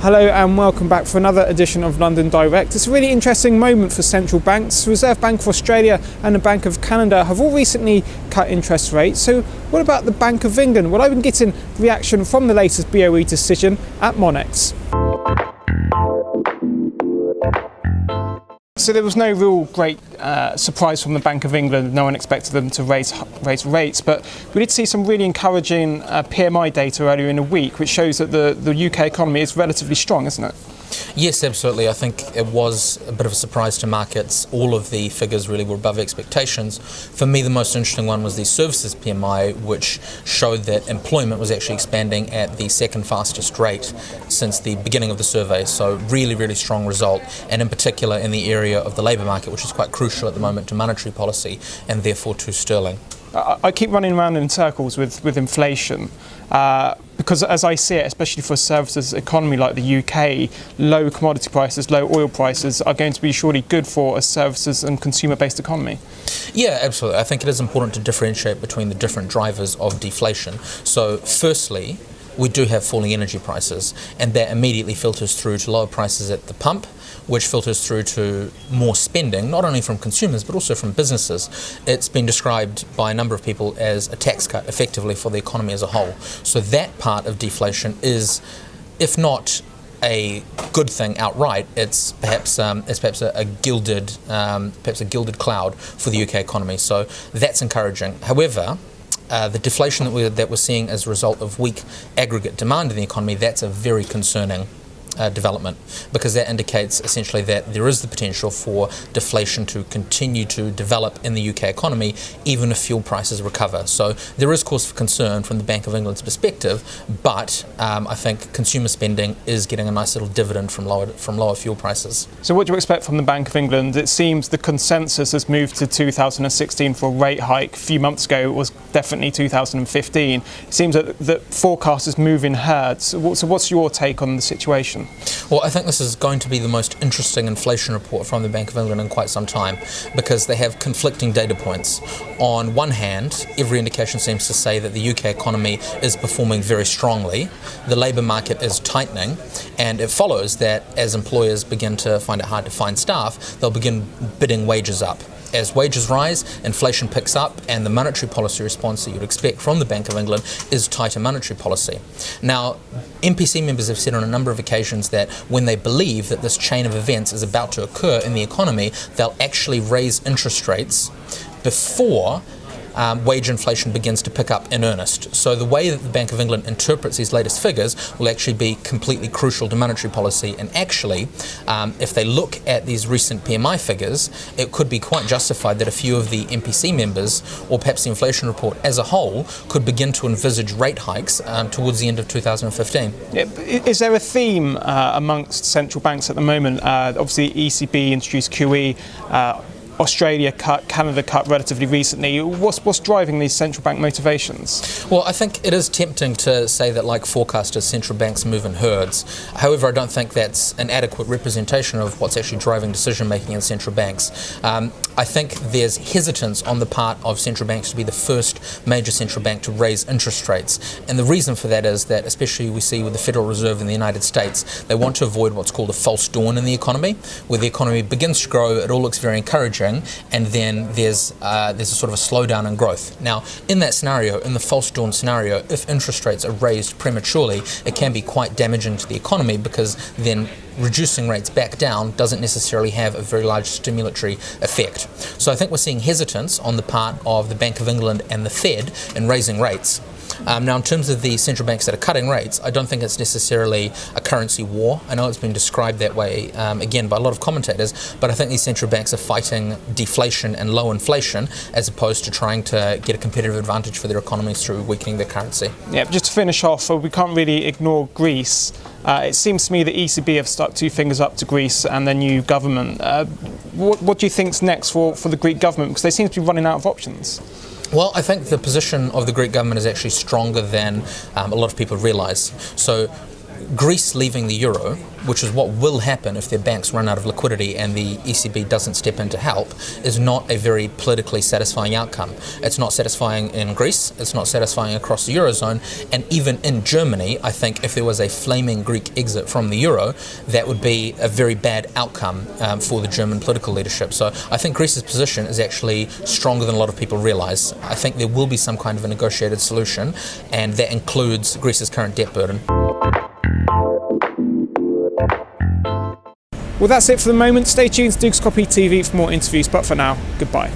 Hello and welcome back for another edition of London Direct. It's a really interesting moment for central banks. Reserve Bank of Australia and the Bank of Canada have all recently cut interest rates. So what about the Bank of England? Well, I've been getting reaction from the latest BoE decision at Monex. So there was no real great surprise from the Bank of England. No one expected them to raise rates, but we did see some really encouraging PMI data earlier in the week, which shows that the UK economy is relatively strong, isn't it? Yes, absolutely. I think it was a bit of a surprise to markets. All of the figures really were above expectations. For me, the most interesting one was the services PMI, which showed that employment was actually expanding at the second fastest rate since the beginning of the survey. So really, really strong result, and in particular in the area of the labour market, which is quite crucial at the moment to monetary policy and therefore to sterling. I keep running around in circles with inflation because as I see it, especially for a services economy like the UK, low commodity prices, low oil prices are going to be surely good for a services and consumer-based economy. Yeah, absolutely. I think it is important to differentiate between the different drivers of deflation. So firstly, we do have falling energy prices, and that immediately filters through to lower prices at the pump, which filters through to more spending, not only from consumers but also from businesses. It's been described by a number of people as a tax cut effectively for the economy as a whole. So that part of deflation is, if not a good thing outright, it's perhaps a gilded cloud for the UK economy. So that's encouraging. However, the deflation that we're seeing as a result of weak aggregate demand in the economy, that's a very concerning development, because that indicates essentially that there is the potential for deflation to continue to develop in the UK economy even if fuel prices recover. So there is cause for concern from the Bank of England's perspective, but I think consumer spending is getting a nice little dividend from lower fuel prices. So what do you expect from the Bank of England? It seems the consensus has moved to 2016 for a rate hike. A few months ago it was definitely 2015. It seems that the forecast is moving herds. So what's your take on the situation? Well, I think this is going to be the most interesting inflation report from the Bank of England in quite some time, because they have conflicting data points. On one hand, every indication seems to say that the UK economy is performing very strongly, the labour market is tightening, and it follows that as employers begin to find it hard to find staff, they'll begin bidding wages up. As wages rise, inflation picks up, and the monetary policy response that you'd expect from the Bank of England is tighter monetary policy. Now, MPC members have said on a number of occasions that when they believe that this chain of events is about to occur in the economy, they'll actually raise interest rates before wage inflation begins to pick up in earnest. So the way that the Bank of England interprets these latest figures will actually be completely crucial to monetary policy, and actually if they look at these recent PMI figures, it could be quite justified that a few of the MPC members, or perhaps the inflation report as a whole, could begin to envisage rate hikes towards the end of 2015. Is there a theme amongst central banks at the moment? Obviously ECB introduced QE, Australia cut, Canada cut relatively recently. What's driving these central bank motivations? Well, I think it is tempting to say that, like forecasters, central banks move in herds. However, I don't think that's an adequate representation of what's actually driving decision making in central banks. I think there's hesitance on the part of central banks to be the first major central bank to raise interest rates. And the reason for that is that, especially we see with the Federal Reserve in the United States, they want to avoid what's called a false dawn in the economy, where the economy begins to grow, it all looks very encouraging, and then there's a sort of a slowdown in growth. Now, in that scenario, in the false dawn scenario, if interest rates are raised prematurely, it can be quite damaging to the economy, because then reducing rates back down doesn't necessarily have a very large stimulatory effect. So I think we're seeing hesitance on the part of the Bank of England and the Fed in raising rates. Now, in terms of the central banks that are cutting rates, I don't think it's necessarily a currency war. I know it's been described that way, again, by a lot of commentators, but I think these central banks are fighting deflation and low inflation as opposed to trying to get a competitive advantage for their economies through weakening their currency. Yeah, just to finish off, we can't really ignore Greece. It seems to me the ECB have stuck two fingers up to Greece and their new government. What do you think's next for the Greek government? Because they seem to be running out of options. Well, I think the position of the Greek government is actually stronger than a lot of people realise. So Greece leaving the euro, which is what will happen if their banks run out of liquidity and the ECB doesn't step in to help, is not a very politically satisfying outcome. It's not satisfying in Greece, it's not satisfying across the Eurozone, and even in Germany, I think if there was a flaming Greek exit from the euro, that would be a very bad outcome for the German political leadership. So I think Greece's position is actually stronger than a lot of people realise. I think there will be some kind of a negotiated solution, and that includes Greece's current debt burden. Well, that's it for the moment. Stay tuned to Dukes Copy TV for more interviews, but for now, goodbye.